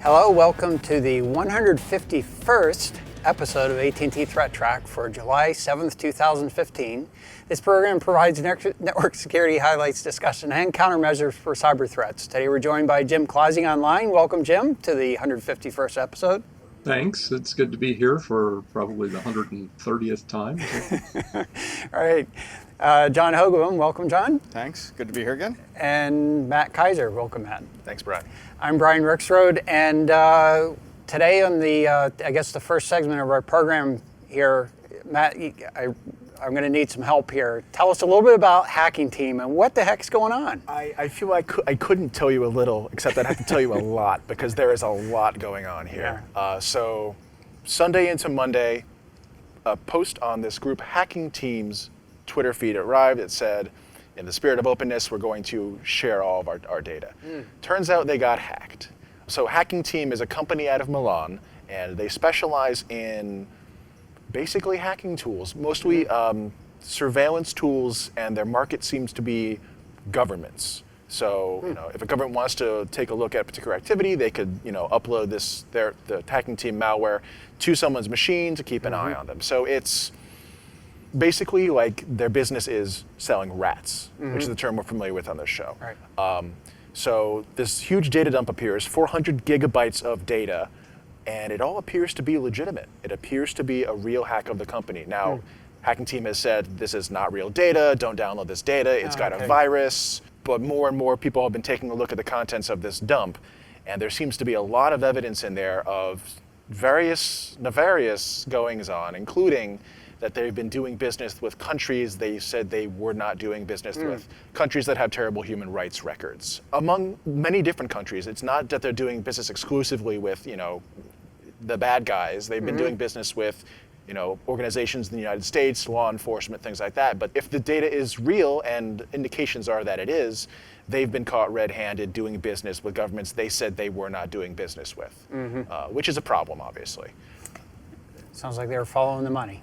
Hello, welcome to the 151st episode of AT&T ThreatTraq for July 7th, 2015. This program provides network security highlights, discussion, and countermeasures for cyber threats. Today we're joined by Jim Clausing online. Welcome, Jim, to the 151st episode. Thanks. It's good to be here for probably the 130th time. All right. John Hogoboom, welcome, John. Thanks. Good to be here again. And Matt Kaiser, welcome, Matt. Thanks, Brian. I'm Brian Rexroad, and today on the, I guess the first segment of our program here, Matt, I'm going to need some help here. Tell us a little bit about Hacking Team and what the heck's going on. I feel like I couldn't tell you a little, except I'd have to tell you a lot, because there is a lot going on here. Yeah. So Sunday into Monday, a post on this group Hacking Team's Twitter feed arrived. It said, in the spirit of openness, we're going to share all of our data. Turns out they got hacked. So Hacking Team is a company out of Milan, and they specialize in basically hacking tools, mostly surveillance tools, and their market seems to be governments. So, if a government wants to take a look at a particular activity, they could, upload the Hacking Team malware to someone's machine to keep an eye on them. So it's basically like their business is selling rats, which is the term we're familiar with on this show. Right. So this huge data dump appears, 400 gigabytes of data, and it all appears to be legitimate. It appears to be a real hack of the company. Now, Hacking Team has said this is not real data, don't download this data, it's got a virus, but more and more people have been taking a look at the contents of this dump, and there seems to be a lot of evidence in there of various nefarious goings-on, including that they've been doing business with countries they said they were not doing business with, countries that have terrible human rights records. Among many different countries, it's not that they're doing business exclusively with, the bad guys. They've been doing business with, organizations in the United States, law enforcement, things like that. But if the data is real, and indications are that it is, they've been caught red-handed doing business with governments they said they were not doing business with, which is a problem, obviously. Sounds like they were following the money.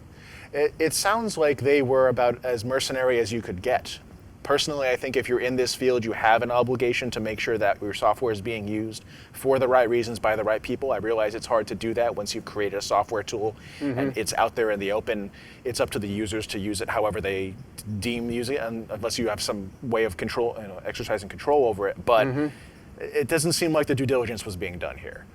It sounds like they were about as mercenary as you could get. Personally, I think if you're in this field, you have an obligation to make sure that your software is being used for the right reasons by the right people. I realize it's hard to do that once you've created a software tool and it's out there in the open. It's up to the users to use it however they deem using it, unless you have some way of control, exercising control over it. But it doesn't seem like the due diligence was being done here.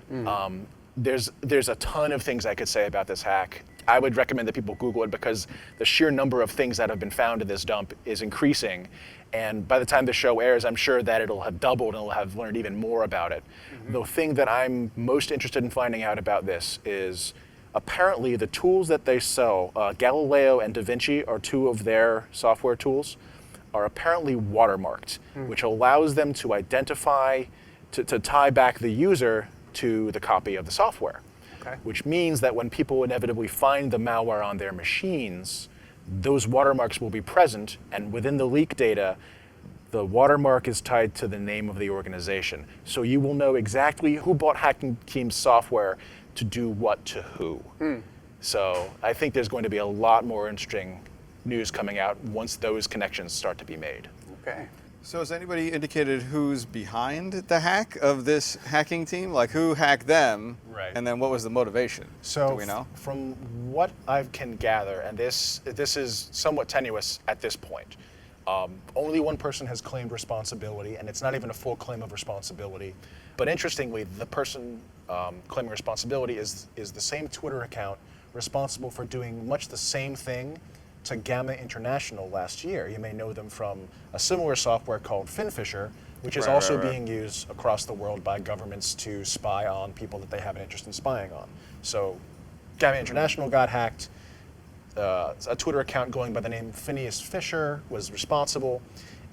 There's a ton of things I could say about this hack. I would recommend that people Google it because the sheer number of things that have been found in this dump is increasing. And by the time the show airs, I'm sure that it'll have doubled and we'll have learned even more about it. The thing that I'm most interested in finding out about this is apparently the tools that they sell, Galileo and Da Vinci are two of their software tools, are apparently watermarked, which allows them to identify, to tie back the user to the copy of the software. Which means that when people inevitably find the malware on their machines, those watermarks will be present, and within the leak data, the watermark is tied to the name of the organization. So you will know exactly who bought Hacking Team's software to do what to who. So I think there's going to be a lot more interesting news coming out once those connections start to be made. Okay. So has anybody indicated who's behind the hack of this hacking team? Like who hacked them? Right. And then what was the motivation? So do we know? From what I can gather, and this is somewhat tenuous at this point, only one person has claimed responsibility, and it's not even a full claim of responsibility. But interestingly, the person claiming responsibility is the same Twitter account responsible for doing much the same thing to Gamma International last year. You may know them from a similar software called FinFisher, which is also being used across the world by governments to spy on people that they have an interest in spying on. So Gamma International got hacked. A Twitter account going by the name Phineas Fisher was responsible,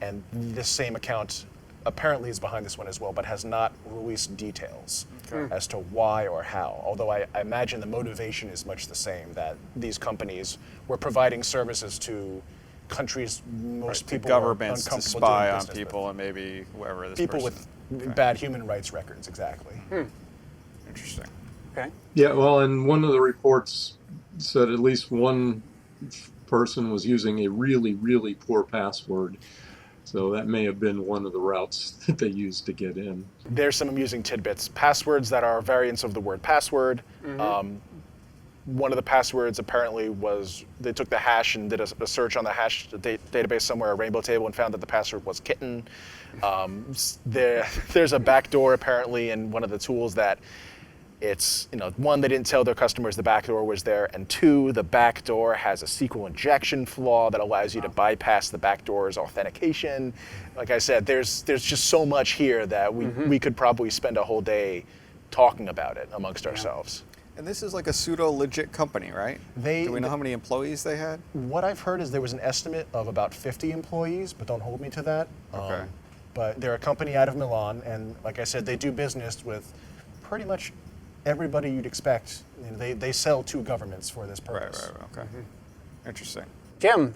and this same account apparently is behind this one as well, but has not released details as to why or how. Although I imagine the motivation is much the same, that these companies were providing services to countries most people governments were to uncomfortable spy doing on business people and maybe whoever this people person. with bad human rights records, exactly. Interesting. Okay. Yeah, well, and one of the reports said at least one person was using a really, really poor password So that may have been one of the routes that they used to get in. There's some amusing tidbits. Passwords that are variants of the word password. One of the passwords apparently was they took the hash and did a search on the hash database somewhere, a rainbow table, and found that the password was kitten. There's a backdoor apparently in one of the tools that it's, one, they didn't tell their customers the backdoor was there, and two, the backdoor has a SQL injection flaw that allows you to bypass the backdoor's authentication. Like I said, there's just so much here that we could probably spend a whole day talking about it amongst ourselves. And this is like a pseudo-legit company, right? Do we know how many employees they had? What I've heard is there was an estimate of about 50 employees, but don't hold me to that. Okay. But they're a company out of Milan, and like I said, they do business with pretty much everybody you'd expect. They sell to governments for this purpose. Right. Okay. Interesting. Jim,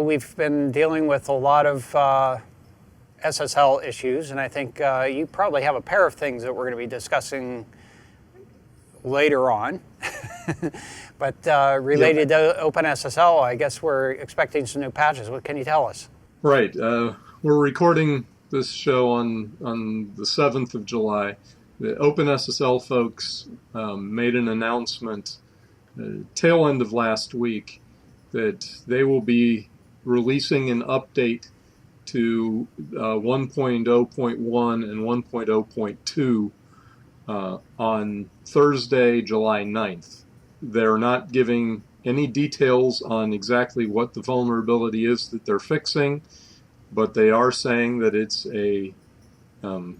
we've been dealing with a lot of SSL issues, and I think you probably have a pair of things that we're going to be discussing later on. But related to OpenSSL, I guess we're expecting some new patches. What can you tell us? Right. We're recording this show on the 7th of July. The OpenSSL folks made an announcement tail end of last week that they will be releasing an update to 1.0.1 and 1.0.2 on Thursday, July 9th. They're not giving any details on exactly what the vulnerability is that they're fixing, but they are saying that it's a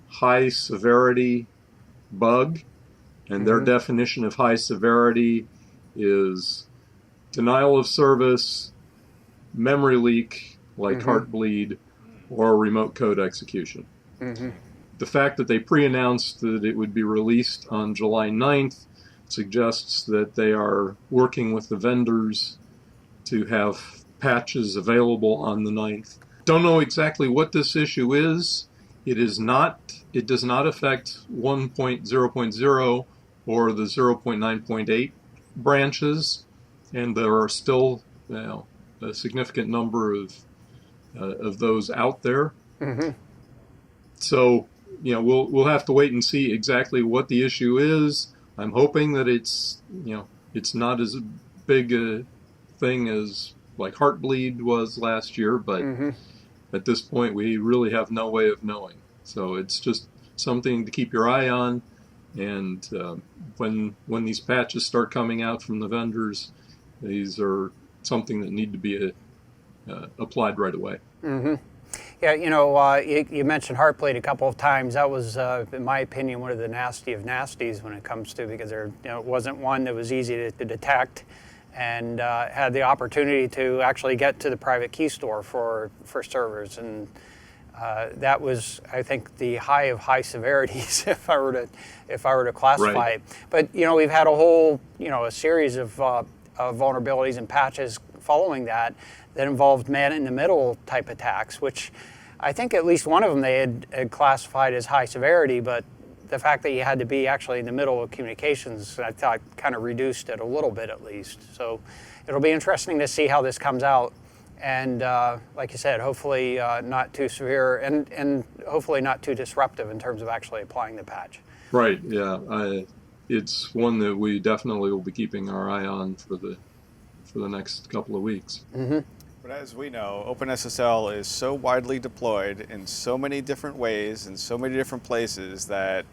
high severity bug, and their definition of high severity is denial of service, memory leak like Heartbleed, or remote code execution. The fact that they pre-announced that it would be released on July 9th suggests that they are working with the vendors to have patches available on the 9th. Don't know exactly what this issue is. It does not affect 1.0.0 or the 0.9.8 branches, and there are still a significant number of those out there. So we'll have to wait and see exactly what the issue is. I'm hoping that it's not as big a thing as like Heartbleed was last year, but at this point we really have no way of knowing. So it's just something to keep your eye on, and when these patches start coming out from the vendors, these are something that need to be applied right away. Yeah, you mentioned Heartbleed a couple of times. That was, in my opinion, one of the nasty of nasties when it comes to, because it wasn't one that was easy to detect, and had the opportunity to actually get to the private key store for servers, and that was, I think, the high of high severities if I were to classify it. But we've had a whole a series of vulnerabilities and patches following that involved man-in-the-middle type attacks, which I think at least one of them they had classified as high severity, but the fact that you had to be actually in the middle of communications, I thought kind of reduced it a little bit at least. So it'll be interesting to see how this comes out. And like you said, hopefully not too severe and hopefully not too disruptive in terms of actually applying the patch. Right, yeah. It's one that we definitely will be keeping our eye on for the next couple of weeks. But as we know, OpenSSL is so widely deployed in so many different ways in so many different places that,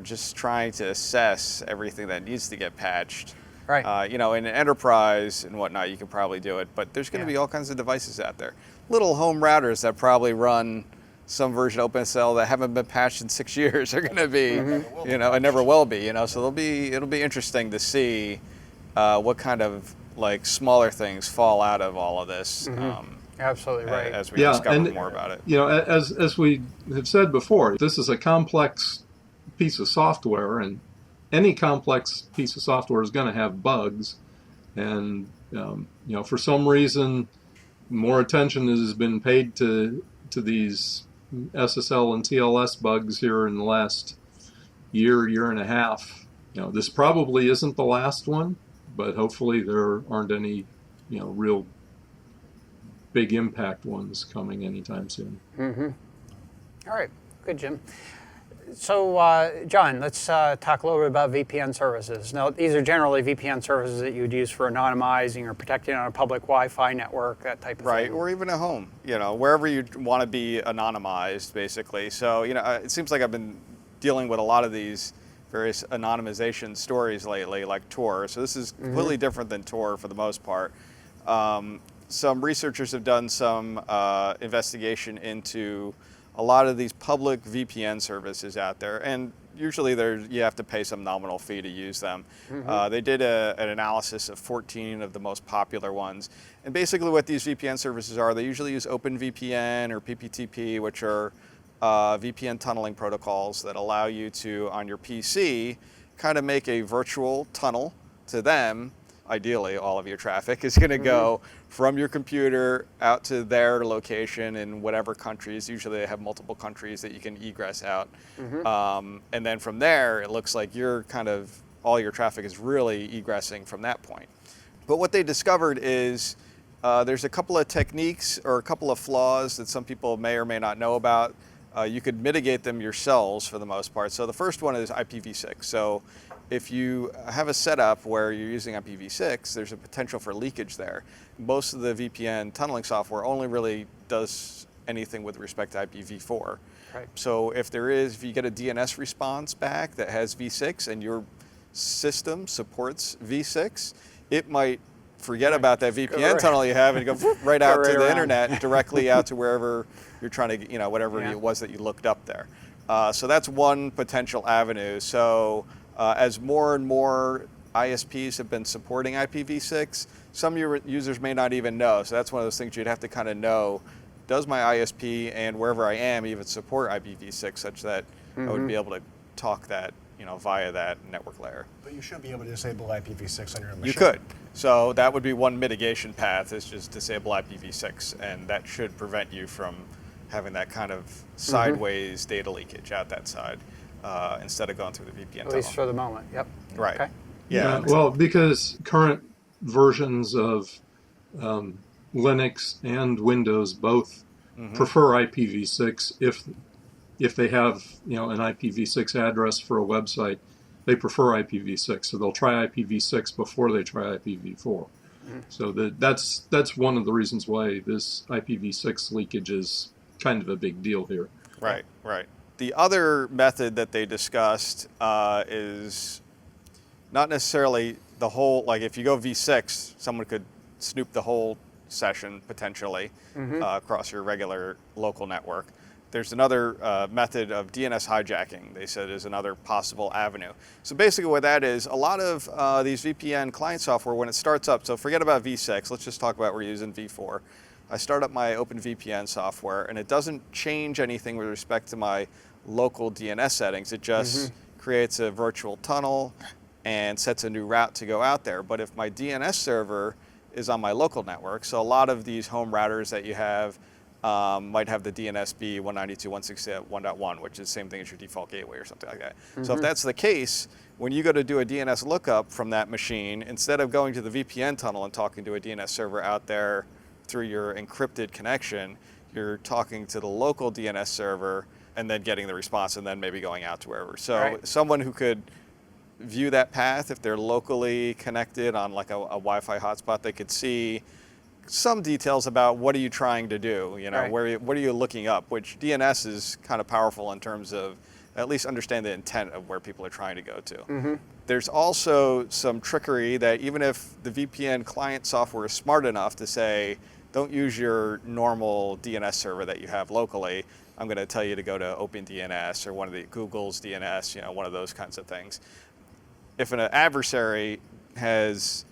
just trying to assess everything that needs to get patched. Right. In an enterprise and whatnot, you can probably do it, but there's going to be all kinds of devices out there. Little home routers that probably run some version of OpenSSL that haven't been patched in 6 years are going to be, and never will be, So it'll be interesting to see what kind of smaller things fall out of all of this. Absolutely right. As we discover more about it. As we have said before, this is a complex piece of software, and any complex piece of software is going to have bugs. And for some reason, more attention has been paid to these SSL and TLS bugs here in the last year and a half. This probably isn't the last one, but hopefully there aren't any real big impact ones coming anytime soon. All right, good, Jim. So, John, let's talk a little bit about VPN services. Now, these are generally VPN services that you would use for anonymizing or protecting on a public Wi-Fi network, that type of Right, thing. or even at home, wherever you want to be anonymized, basically. So, it seems like I've been dealing with a lot of these various anonymization stories lately, like Tor. So this is completely different than Tor for the most part. Some researchers have done some investigation into a lot of these public VPN services out there, and usually you have to pay some nominal fee to use them. They did an analysis of 14 of the most popular ones, and basically what these VPN services are, they usually use OpenVPN or PPTP, which are VPN tunneling protocols that allow you to, on your PC, kind of make a virtual tunnel to them. Ideally, all of your traffic is going to go from your computer out to their location in whatever countries. Usually they have multiple countries that you can egress out. And then from there, it looks like all your traffic is really egressing from that point. But what they discovered is there's a couple of techniques or a couple of flaws that some people may or may not know about. You could mitigate them yourselves for the most part. So the first one is IPv6. So if you have a setup where you're using IPv6, there's a potential for leakage there. Most of the VPN tunneling software only really does anything with respect to IPv4. Right. So if you get a DNS response back that has v6 and your system supports v6, it might forget about that VPN tunnel you have and go right out to the internet, directly out to wherever you're trying to, whatever it was that you looked up there. So that's one potential avenue. So as more and more ISPs have been supporting IPv6, some of your users may not even know. So that's one of those things you'd have to kind of know. Does my ISP and wherever I am even support IPv6 such that I would be able to talk that, via that network layer? But you should be able to disable IPv6 on your own machine. You could. So that would be one mitigation path, is just disable IPv6, and that should prevent you from having that kind of sideways data leakage out that side instead of going through the VPN tunnel. At least for the moment, yep. Right. Okay. Yeah, well, because current versions of Linux and Windows both prefer IPv6 if they have an IPv6 address for a website. They prefer IPv6, so they'll try IPv6 before they try IPv4. So that's one of the reasons why this IPv6 leakage is kind of a big deal here. Right. The other method that they discussed is not necessarily the whole, like if you go v6, someone could snoop the whole session potentially across your regular local network. There's another method of DNS hijacking, they said, is another possible avenue. So basically what that is, a lot of these VPN client software, when it starts up, so forget about v6, let's just talk about we're using v4. I start up my OpenVPN software and it doesn't change anything with respect to my local DNS settings. It just creates a virtual tunnel and sets a new route to go out there. But if my DNS server is on my local network, so a lot of these home routers that you have might have the DNS be 192.168.1.1, which is the same thing as your default gateway or something like that. So if that's the case, when you go to do a DNS lookup from that machine, instead of going to the VPN tunnel and talking to a DNS server out there through your encrypted connection, you're talking to the local DNS server and then getting the response and then maybe going out to wherever. So someone who could view that path, if they're locally connected on like a Wi-Fi hotspot, they could see some details about what are you trying to do, what are you looking up, which DNS is kind of powerful in terms of at least understand the intent of where people are trying to go to. There's also some trickery that even if the VPN client software is smart enough to say, don't use your normal DNS server that you have locally, I'm going to tell you to go to OpenDNS or one of the Google's DNS, one of those kinds of things. If an adversary has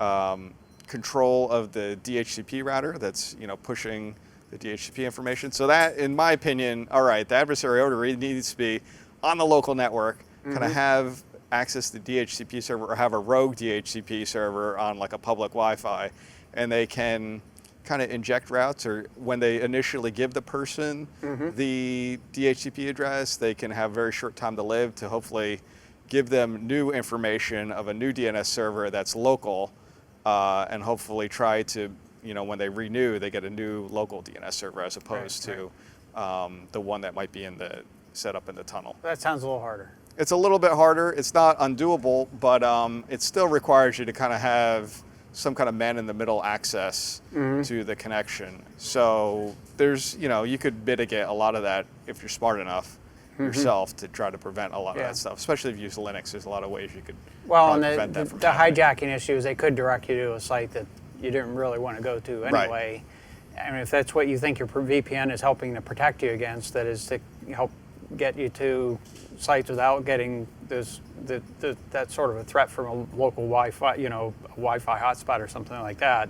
control of the DHCP router that's pushing the DHCP information. So that, in my opinion, all right, the adversary already needs to be on the local network, kind of have access to the DHCP server or have a rogue DHCP server on like a public Wi-Fi, and they can kind of inject routes, or when they initially give the person the DHCP address, they can have very short time to live to hopefully give them new information of a new DNS server that's local, and hopefully try to when they renew, they get a new local DNS server as opposed to the one that might be set up in the tunnel. That sounds a little harder. It's a little bit harder. It's not undoable, but it still requires you to kind of have some kind of man-in-the-middle access to the connection. So there's, you could mitigate a lot of that if you're smart enough yourself to try to prevent a lot of that stuff, especially if you use Linux. There's a lot of ways you could prevent that from happening. The hijacking issue is they could direct you to a site that you didn't really want to go to anyway. Right. I mean, if that's what you think your VPN is helping to protect you against, that is to help get you to sites without getting that sort of a threat from a local Wi-Fi, a Wi-Fi hotspot or something like that.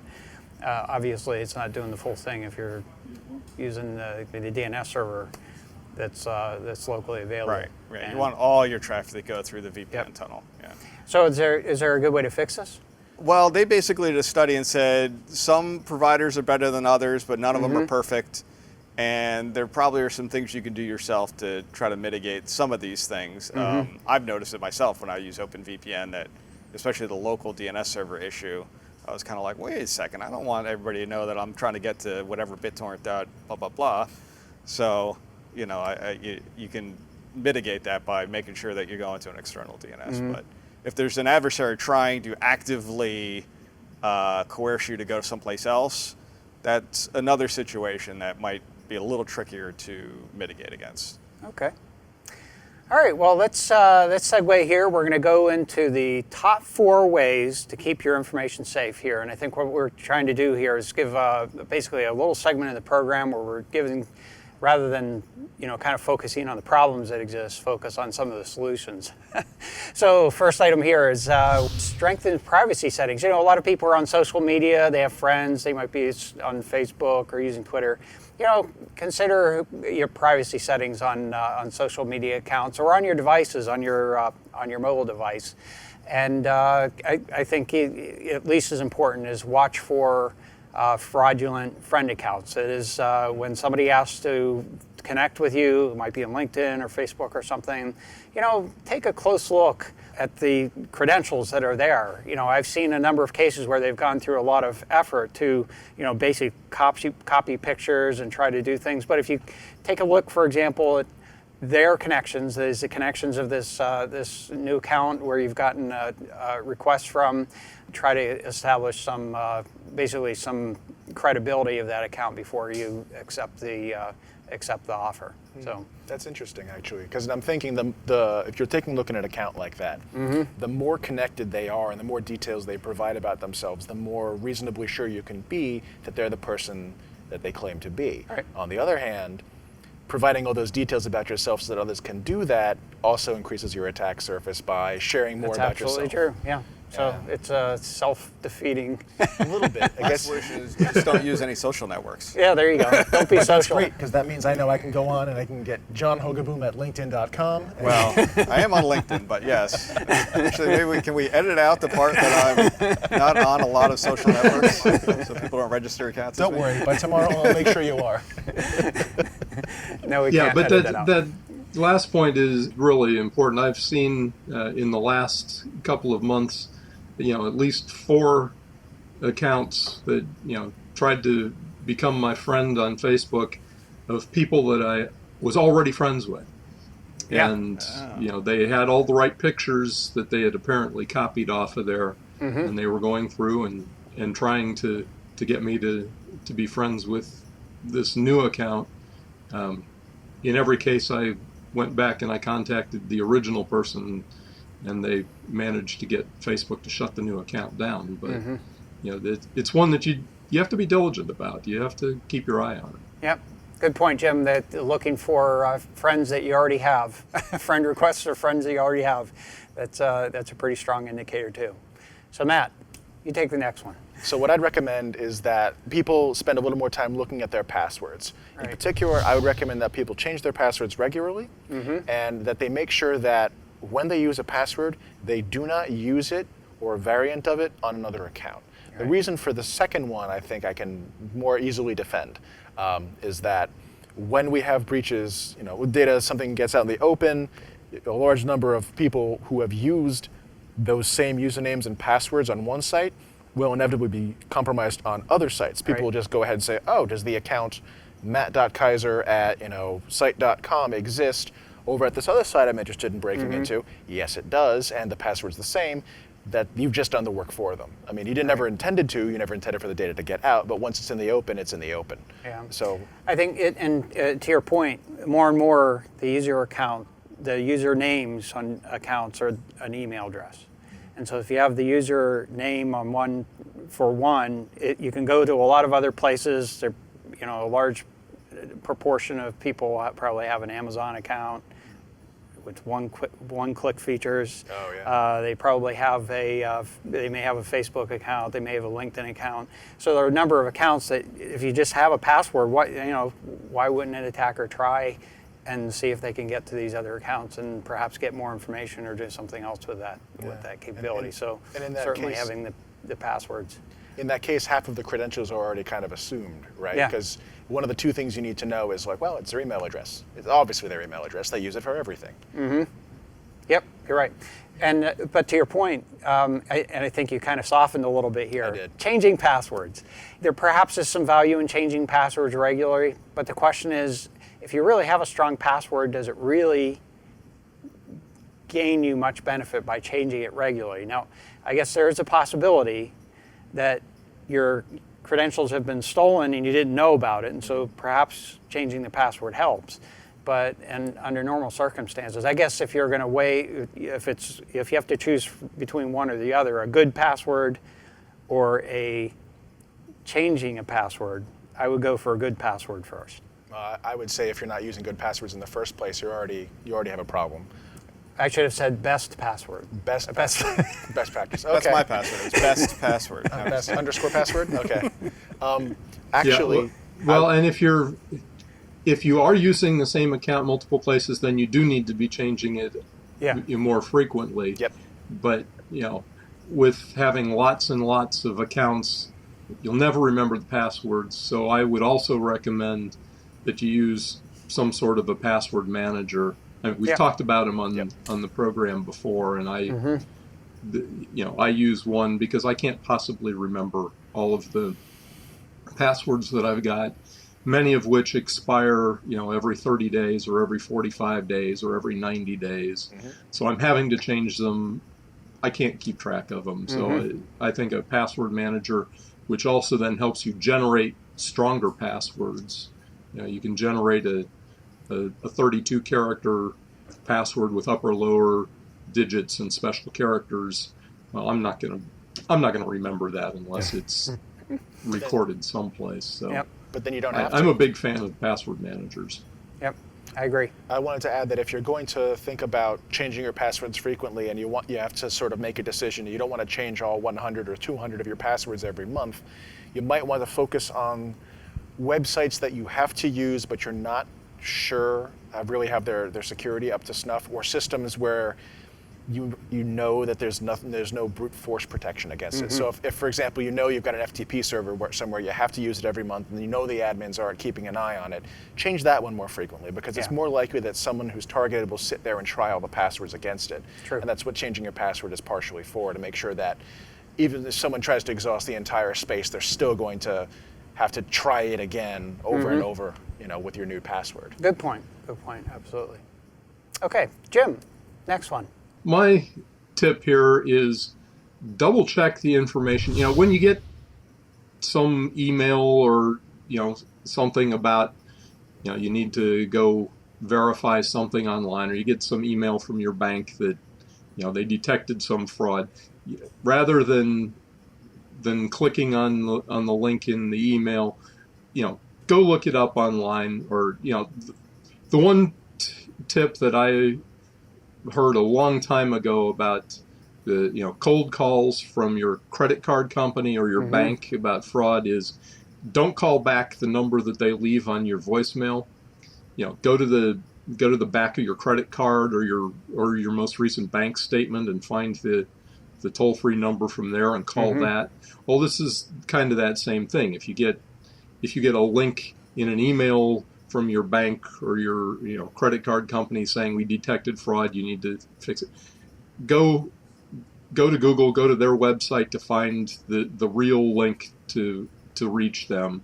Obviously, it's not doing the full thing if you're using the DNS server that's locally available. Right. You want all your traffic to go through the VPN tunnel. Yeah. So is there a good way to fix this? Well, they basically did a study and said some providers are better than others, but none of them are perfect. And there probably are some things you can do yourself to try to mitigate some of these things. I've noticed it myself when I use OpenVPN that, especially the local DNS server issue, I was kind of like, wait a second, I don't want everybody to know that I'm trying to get to whatever BitTorrent blah, blah, blah. So, you can mitigate that by making sure that you're going to an external DNS. But if there's an adversary trying to actively coerce you to go someplace else, that's another situation that might be a little trickier to mitigate against. Okay. All right, well, let's segue here. We're going to go into the top 4 ways to keep your information safe here. And I think what we're trying to do here is give basically a little segment of the program where we're giving, rather than kind of focusing on the problems that exist, focus on some of the solutions. So first item here is strengthen privacy settings. A lot of people are on social media. They have friends. They might be on Facebook or using Twitter. Consider your privacy settings on social media accounts or on your devices, on your mobile device. And I think at least as important is watch for fraudulent friend accounts. It is when somebody asks to connect with you, it might be on LinkedIn or Facebook or something, take a close look at the credentials that are there. I've seen a number of cases where they've gone through a lot of effort to, basically copy pictures and try to do things. But if you take a look, for example, at their connections, there's the connections of this new account where you've gotten a request from, try to establish basically some credibility of that account before you accept the offer. So that's interesting, actually, because I'm thinking if you're taking a look at an account like that, the more connected they are and the more details they provide about themselves, the more reasonably sure you can be that they're the person that they claim to be. Right. On the other hand, providing all those details about yourself so that others can do that also increases your attack surface by sharing more about yourself. That's absolutely true, yeah. So it's self-defeating. A little bit. I guess just don't use any social networks. Yeah, there you go. Don't be social. That's great, because that means I know I can go on and I can get John Hogoboom at LinkedIn.com. Well, I am on LinkedIn, but yes. Actually, maybe can we edit out the part that I'm not on a lot of social networks so people don't register accounts? Don't worry. By tomorrow, I'll make sure you are. No, we can't edit that out. That last point is really important. I've seen in the last couple of months, at least 4 accounts that, tried to become my friend on Facebook of people that I was already friends with. Yeah. And, they had all the right pictures that they had apparently copied off of there, and they were going through and trying to get me to be friends with this new account. In every case, I went back and I contacted the original person, and they managed to get Facebook to shut the new account down. But it's one that you have to be diligent about. You have to keep your eye on it. Yep. Good point, Jim, that looking for friends that you already have, friend requests or friends that you already have. That's a pretty strong indicator too. So Matt, you take the next one. So what I'd recommend is that people spend a little more time looking at their passwords. Right. In particular, I would recommend that people change their passwords regularly, and that they make sure that when they use a password, they do not use it or a variant of it on another account. Right. The reason for the second one, I think I can more easily defend, is that when we have breaches, with data, something gets out in the open, a large number of people who have used those same usernames and passwords on one site will inevitably be compromised on other sites. People will just go ahead and say, oh, does the account matt.kaiser at site.com exist over at this other site I'm interested in breaking into? Yes, it does, and the password's the same. That you've just done the work for them. I mean, you never intended to. You never intended for the data to get out. But once it's in the open, it's in the open. Yeah. So I think to your point, more and more the user names on accounts are an email address. And so if you have the user name on one, you can go to a lot of other places. There, a large proportion of people probably have an Amazon account with one-click features. Oh, yeah. They probably have they may have a Facebook account. They may have a LinkedIn account. So there are a number of accounts that if you just have a password, why wouldn't an attacker try and see if they can get to these other accounts and perhaps get more information or do something else with that capability? And in that certainly case, having the passwords. In that case, half of the credentials are already kind of assumed, right? Yeah. Because one of the two things you need to know is it's their email address. It's obviously their email address. They use it for everything. Yep, you're right. But to your point, I think you kind of softened a little bit here. I did. Changing passwords. There perhaps is some value in changing passwords regularly, but the question is, if you really have a strong password, does it really gain you much benefit by changing it regularly? Now, I guess there is a possibility that your credentials have been stolen and you didn't know about it, and so perhaps changing the password helps. But under normal circumstances, I guess if you're going to if you have to choose between one or the other, a good password or changing a password, I would go for a good password first. I would say if you're not using good passwords in the first place, you already have a problem. I should have said best password. Best practice. Okay. That's my password. It's best password. Best underscore password. Okay. Actually, and if you are using the same account multiple places, then you do need to be changing it more frequently. Yep. But with having lots and lots of accounts, you'll never remember the passwords. So I would also recommend that you use some sort of a password manager. I mean, we've talked about them on the program before, and I use one because I can't possibly remember all of the passwords that I've got, many of which expire, every 30 days or every 45 days or every 90 days. So I'm having to change them. I can't keep track of them. So I think a password manager, which also then helps you generate stronger passwords. You can generate a 32-character password with upper lower digits and special characters. Well, I'm not gonna remember that unless it's recorded someplace. So, but then you don't have to. I'm a big fan of password managers. Yep, I agree. I wanted to add that if you're going to think about changing your passwords frequently, and you have to sort of make a decision, you don't want to change all 100 or 200 of your passwords every month. You might want to focus on websites that you have to use, but you're not sure really have their security up to snuff, or systems where you know that there's no brute force protection against it. So if, for example, you've got an FTP server somewhere you have to use it every month, and the admins are keeping an eye on it, change that one more frequently, because it's more likely that someone who's targeted will sit there and try all the passwords against it. True. And that's what changing your password is partially for, to make sure that even if someone tries to exhaust the entire space, they're still going to have to try it again over and over, with your new password. Good point. Absolutely. Okay, Jim, next one. My tip here is double check the information. When you get some email or, something about, you need to go verify something online, or you get some email from your bank that, they detected some fraud, rather than clicking on the link in the email, go look it up online. Or the one tip that I heard a long time ago about the cold calls from your credit card company or your bank about fraud is, don't call back the number that they leave on your voicemail. Go to the back of your credit card or your most recent bank statement and find the toll-free number from there and call that. Well, this is kind of that same thing. If you get a link in an email from your bank or your credit card company saying we detected fraud, you need to fix it, go go to Google, go to their website to find the real link to reach them.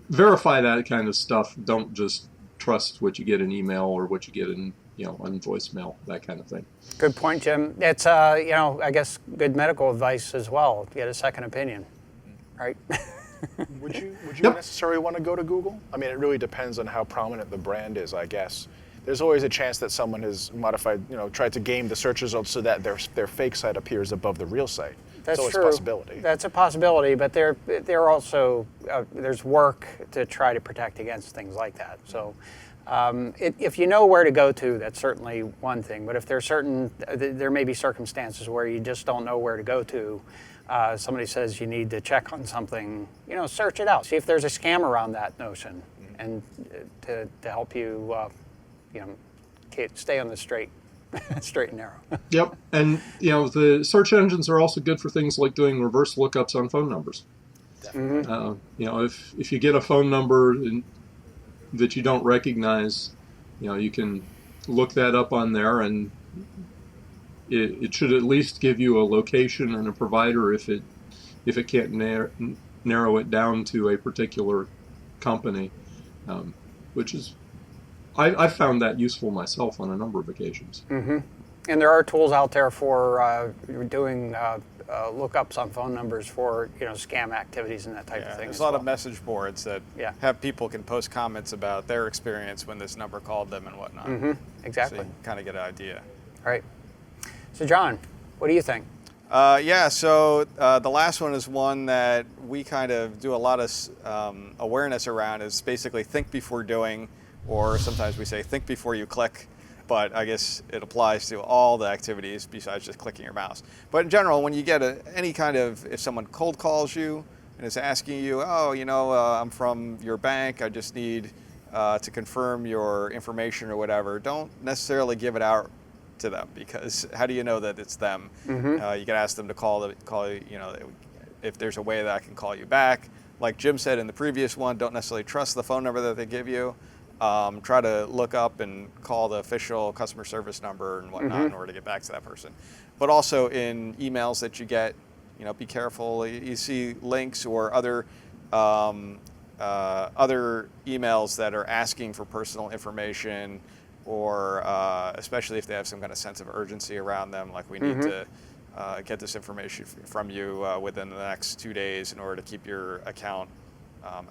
Verify that kind of stuff. Don't just trust what you get in email or what you get in on voicemail, that kind of thing. Good point, Jim. It's I guess good medical advice as well. Get a second opinion, right? Would you Yep. necessarily want to go to Google? I mean, it really depends on how prominent the brand is, I guess. There's always a chance that someone has modified, tried to game the search results so that their fake site appears above the real site. That's it's always true. a possibility. That's a possibility, but there also there's work to try to protect against things like that. So, if you know where to go to, that's certainly one thing. But if there may be circumstances where you just don't know where to go to. Somebody says you need to check on something, search it out. See if there's a scam around that notion, and to help you, stay on the straight and narrow. Yep, and the search engines are also good for things like doing reverse lookups on phone numbers. If you get a phone number that you don't recognize, you can look that up on there, and it should at least give you a location and a provider if it can't narrow it down to a particular company, which is I've found that useful myself on a number of occasions. Mm-hmm. And there are tools out there for doing lookups on phone numbers for scam activities and that type of thing. There's a lot of message boards that have people can post comments about their experience when this number called them and whatnot. Mm-hmm. Exactly. So you kind of get an idea. Right. So John, what do you think? So the last one is one that we kind of do a lot of awareness around, is basically think before doing, or sometimes we say think before you click, but I guess it applies to all the activities besides just clicking your mouse. But in general, when you get if someone cold calls you and is asking you, I'm from your bank, I just need to confirm your information or whatever, don't necessarily give it out to them, because how do you know that it's them? Mm-hmm. You can ask them to call you, if there's a way that I can call you back. Like Jim said in the previous one, don't necessarily trust the phone number that they give you. Try to look up and call the official customer service number and whatnot in order to get back to that person. But also in emails that you get, be careful. You see links or other emails that are asking for personal information, or especially if they have some kind of sense of urgency around them, like we need to get this information from you within the next 2 days in order to keep your account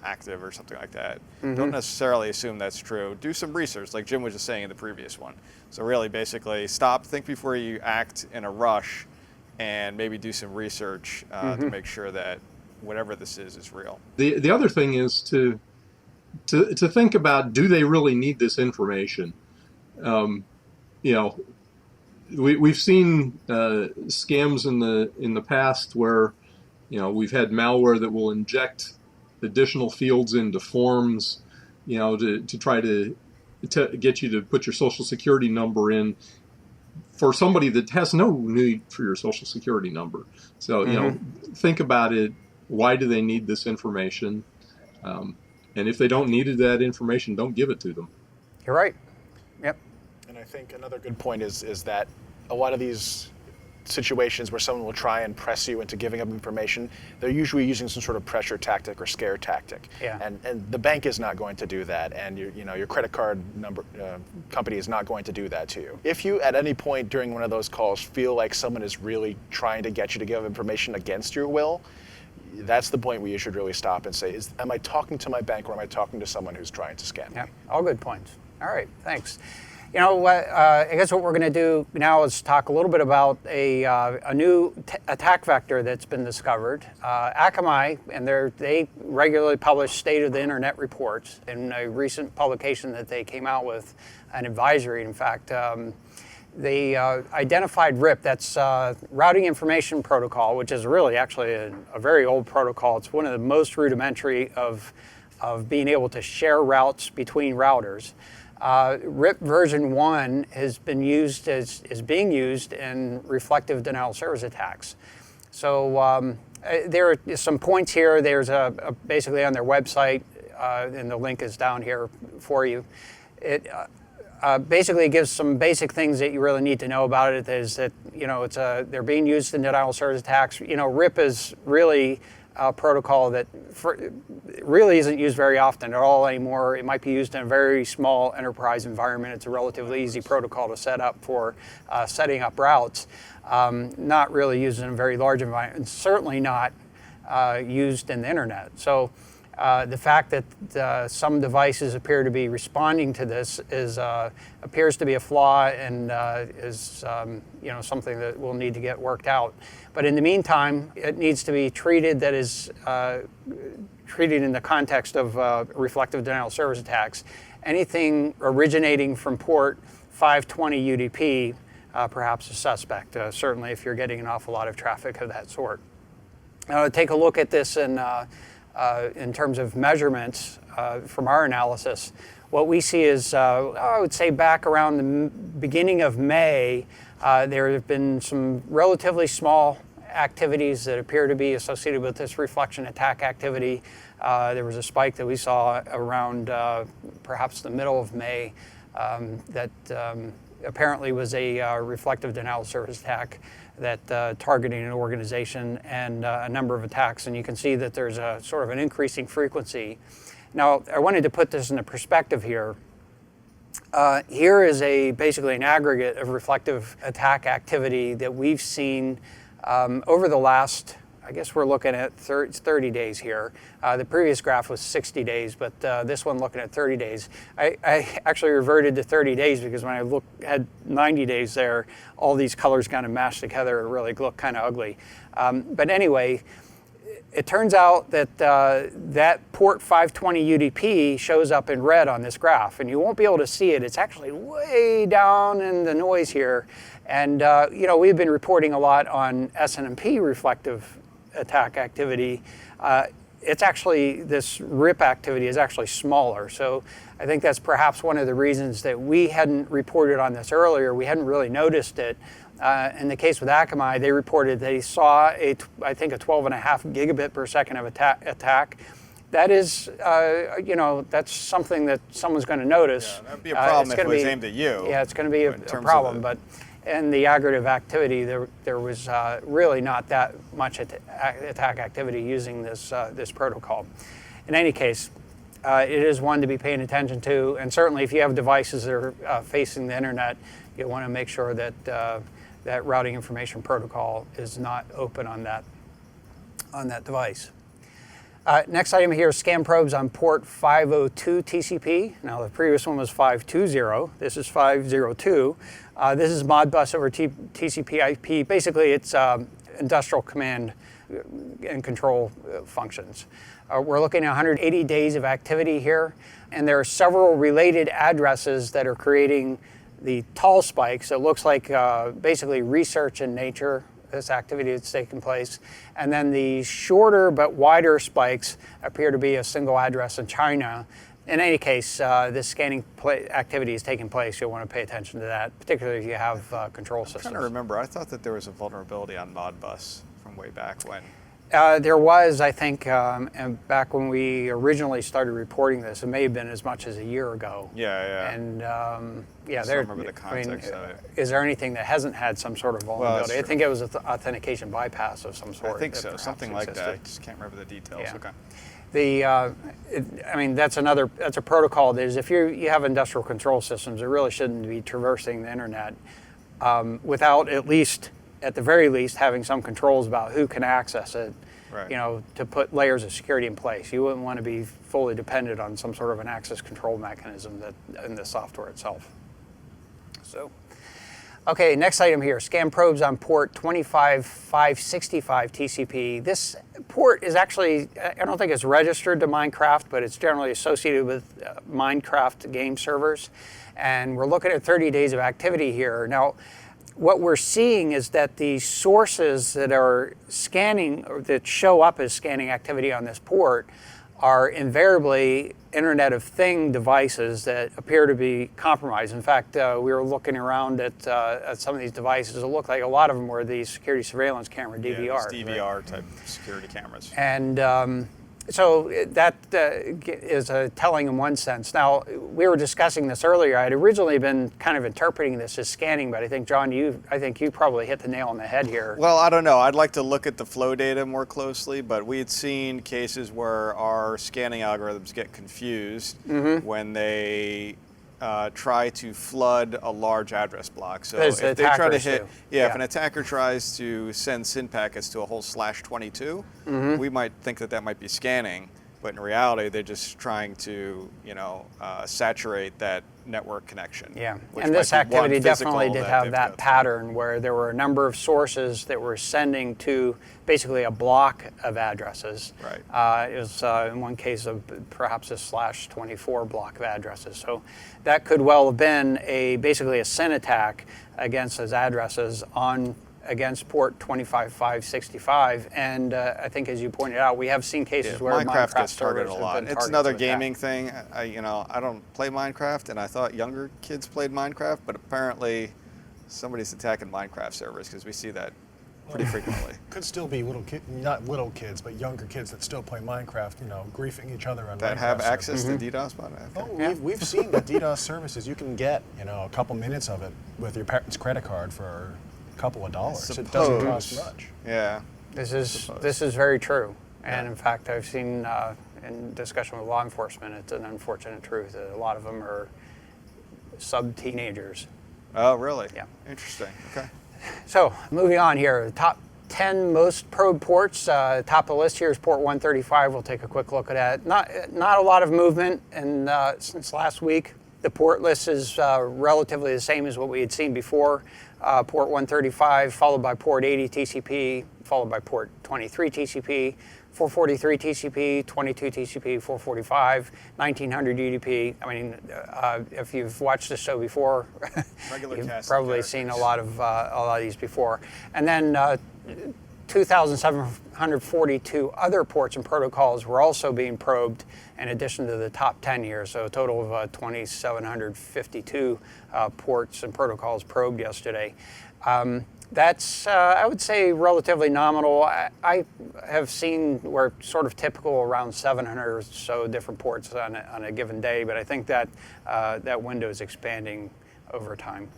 active or something like that. Don't necessarily assume that's true. Do some research, like Jim was just saying in the previous one. So really, basically, stop, think before you act in a rush, and maybe do some research to make sure that whatever this is real. The other thing is to think about, do they really need this information? We've seen scams in the past where we've had malware that will inject additional fields into forms, to try to get you to put your social security number in for somebody that has no need for your social security number. So think about it. Why do they need this information? And if they don't need that information, don't give it to them. You're right. Yep. And I think another good point is that a lot of these situations where someone will try and press you into giving up information, they're usually using some sort of pressure tactic or scare tactic. Yeah. And the bank is not going to do that, and your credit card company is not going to do that to you. If you at any point during one of those calls feel like someone is really trying to get you to give information against your will, that's the point where you should really stop and say, am I talking to my bank, or am I talking to someone who's trying to scam me? Yeah, all good points. All right, thanks. I guess what we're going to do now is talk a little bit about a new attack vector that's been discovered. Akamai, and they regularly publish state of the internet reports. In a recent publication that they came out with, an advisory, in fact, they identified RIP, that's Routing Information Protocol, which is really actually a very old protocol. It's one of the most rudimentary of being able to share routes between routers. RIP version 1 has been used is being used in reflective denial of service attacks. So there are some points here. There's basically on their website, and the link is down here for you. basically, it gives some basic things that you really need to know about it. Is that they're being used in denial of service attacks. RIP is really a protocol that really isn't used very often at all anymore. It might be used in a very small enterprise environment. It's a relatively easy protocol to set up for setting up routes. Not really used in a very large environment, and certainly not used in the internet. So the fact that some devices appear to be responding to this appears to be a flaw and is something that will need to get worked out. But in the meantime, it needs to be treated treated in the context of reflective denial of service attacks. Anything originating from port 520 UDP perhaps a suspect, certainly if you're getting an awful lot of traffic of that sort. Now, to take a look at this in terms of measurements from our analysis, what we see is, I would say back around the beginning of May, there have been some relatively small activities that appear to be associated with this reflection attack activity. There was a spike that we saw around perhaps the middle of May that apparently was a reflective denial of service attack that targeting an organization and a number of attacks. And you can see that there's a sort of an increasing frequency. Now, I wanted to put this into perspective here. Here is basically an aggregate of reflective attack activity that we've seen over the last, I guess we're looking at 30 days here. The previous graph was 60 days, but this one looking at 30 days. I actually reverted to 30 days because when I had 90 days there, all these colors kind of mashed together and really looked kind of ugly. But anyway, it turns out that that port 520 UDP shows up in red on this graph, and you won't be able to see it. It's actually way down in the noise here. And we've been reporting a lot on SNMP reflective attack activity. It's actually, this RIP activity is actually smaller. So I think that's perhaps one of the reasons that we hadn't reported on this earlier. We hadn't really noticed it. In the case with Akamai, they reported they saw I think a 12.5 gigabit per second of attack. That is, that's something that someone's going to notice. Yeah, that'd be a problem if it was aimed at you. Yeah, it's going to be a problem, but in the aggregate activity, there was really not that much attack activity using this protocol. In any case, it is one to be paying attention to, and certainly if you have devices that are facing the internet, you want to make sure that that routing information protocol is not open on that device. Next item here is scan probes on port 502 TCP. Now the previous one was 520. This is 502. This is Modbus over TCP/IP. Basically, it's industrial command and control functions. We're looking at 180 days of activity here, and there are several related addresses that are creating the tall spikes. It looks like basically research in nature, this activity that's taking place. And then the shorter but wider spikes appear to be a single address in China. In any case, this scanning activity is taking place. You'll want to pay attention to that, particularly if you have control systems. I'm trying to remember. I thought that there was a vulnerability on Modbus from way back when. There was, I think, and back when we originally started reporting this, it may have been as much as a year ago. Yeah. And I remember the context of it. Is there anything that hasn't had some sort of vulnerability? Well, I think it was an authentication bypass of some sort. I think so, something like that. I just can't remember the details. Yeah. Okay. That's a protocol that is, if you have industrial control systems, it really shouldn't be traversing the internet without at the very least, having some controls about who can access it, right. To put layers of security in place. You wouldn't want to be fully dependent on some sort of an access control mechanism in the software itself. So, okay, next item here, scan probes on port 25565 TCP. This port is actually, I don't think it's registered to Minecraft, but it's generally associated with Minecraft game servers. And we're looking at 30 days of activity here. Now, what we're seeing is that the sources that are scanning, or that show up as scanning activity on this port, are invariably Internet of Thing devices that appear to be compromised. In fact, we were looking around at some of these devices. It looked like a lot of them were these security surveillance camera DVR. DVR type security cameras. And So that is telling in one sense. Now, we were discussing this earlier. I had originally been kind of interpreting this as scanning, but I think, John, I think you probably hit the nail on the head here. Well, I don't know. I'd like to look at the flow data more closely, but we had seen cases where our scanning algorithms get confused when they try to flood a large address block. So As if they try to attackers hit, do. if an attacker tries to send SYN packets to a whole /22, we might think that might be scanning, but in reality, they're just trying to, saturate that network connection. Yeah, which and this might be one activity definitely physical did that have they've that got to- pattern where there were a number of sources that were sending to basically a block of addresses. Right. It was in one case perhaps a /24 block of addresses. So that could well have been basically a SYN attack against those addresses against port 25565, and I think, as you pointed out, we have seen cases where Minecraft gets servers targeted a have lot. been It's targets another of attack. gaming thing. I don't play Minecraft, and I thought younger kids played Minecraft, but apparently somebody's attacking Minecraft servers because we see that pretty frequently. Could still be not little kids, but younger kids that still play Minecraft, griefing each other on That Minecraft have servers. access to DDoS bot. Oh, Okay. we've seen the DDoS services. You can get, a couple minutes of it with your parents' credit card for a couple of dollars. It doesn't cost much. Yeah. This is very true, and in fact, I've seen in discussion with law enforcement, it's an unfortunate truth that a lot of them are sub-teenagers. Oh, really? Yeah. Interesting. Okay. So, moving on here, the top 10 most probed ports. Top of the list here is port 135. We'll take a quick look at that. Not a lot of movement since last week. The port list is relatively the same as what we had seen before. Port 135, followed by port 80 TCP, followed by port 23 TCP, 443 TCP, 22 TCP, 445, 1900 UDP. I mean, if you've watched the show before, you've probably seen a lot of these before. And then 2,742 other ports and protocols were also being probed in addition to the top 10 here. So a total of 2,752 ports and protocols probed yesterday. That's, I would say, relatively nominal. I have seen we're sort of typical around 700 or so different ports on a given day, but I think that that window is expanding over time.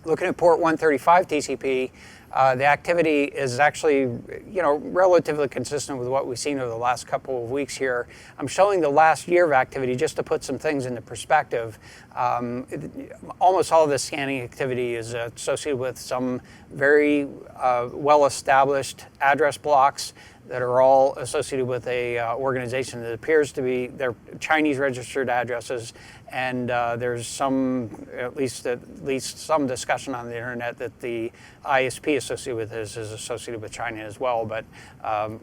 Looking at port 135 TCP, the activity is actually, relatively consistent with what we've seen over the last couple of weeks here. I'm showing the last year of activity just to put some things into perspective. Almost all of this scanning activity is associated with some very well-established address blocks that are all associated with a organization that appears to be, they're Chinese registered addresses, and there's at least some discussion on the internet that the ISP associated with this is associated with China as well, but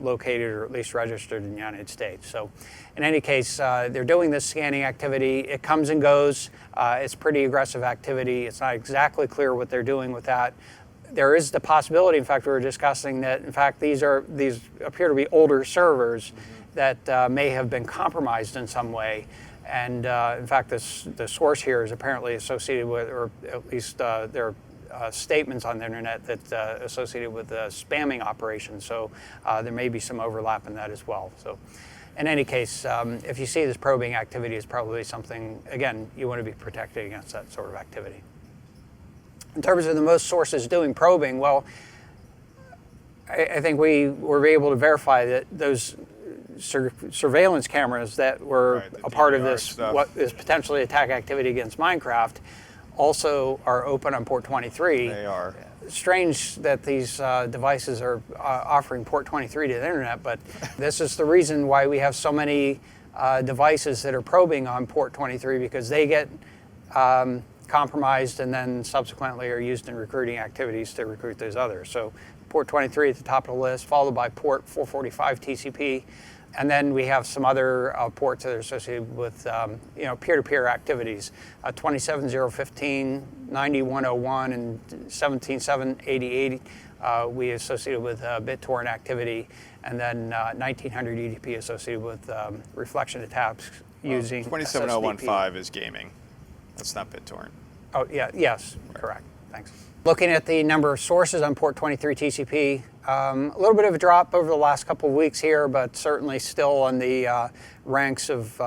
located or at least registered in the United States. So in any case, they're doing this scanning activity. It comes and goes. It's pretty aggressive activity. It's not exactly clear what they're doing with that. There is the possibility, in fact, we were discussing that, in fact, these appear to be older servers that may have been compromised in some way. And in fact, the source here is apparently associated with, or at least there are statements on the internet that associated with spamming operations. So there may be some overlap in that as well. So in any case, if you see this probing activity, it's probably something, again, you want to be protected against that sort of activity. In terms of the most sources doing probing, well, I think we were able to verify that those surveillance cameras that were a part of this, stuff. What is potentially attack activity against Minecraft, also are open on port 23. They are. Strange that these devices are offering port 23 to the internet, but this is the reason why we have so many devices that are probing on port 23, because they get compromised and then subsequently are used in recruiting activities to recruit those others. So port 23 at the top of the list, followed by port 445 TCP. And then we have some other ports that are associated with peer-to-peer activities, 27015, 9101, and 17788. We associated with BitTorrent activity, and then 1900 UDP associated with reflection attacks using 27015 is gaming. That's not BitTorrent. Oh, yeah, yes, correct. Thanks. Looking at the number of sources on port 23 TCP, a little bit of a drop over the last couple of weeks here, but certainly still on the ranks of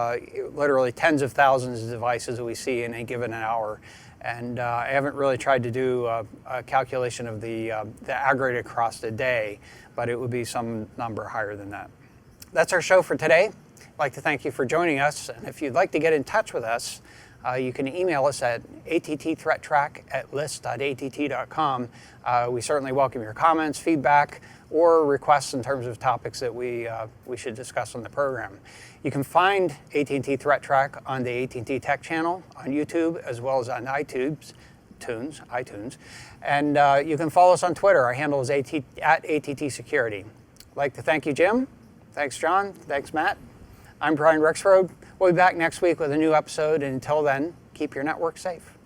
literally tens of thousands of devices that we see in a given hour. And I haven't really tried to do a calculation of the aggregate across the day, but it would be some number higher than that. That's our show for today. I'd like to thank you for joining us. And if you'd like to get in touch with us, you can email us at attthreattrack@list.att.com. We certainly welcome your comments, feedback, or requests in terms of topics that we should discuss on the program. You can find AT&T ThreatTraq on the AT&T Tech channel on YouTube, as well as on iTunes. And you can follow us on Twitter. Our handle is at ATT Security. I'd like to thank you, Jim. Thanks, John. Thanks, Matt. I'm Brian Rexroad. We'll be back next week with a new episode, and until then, keep your network safe.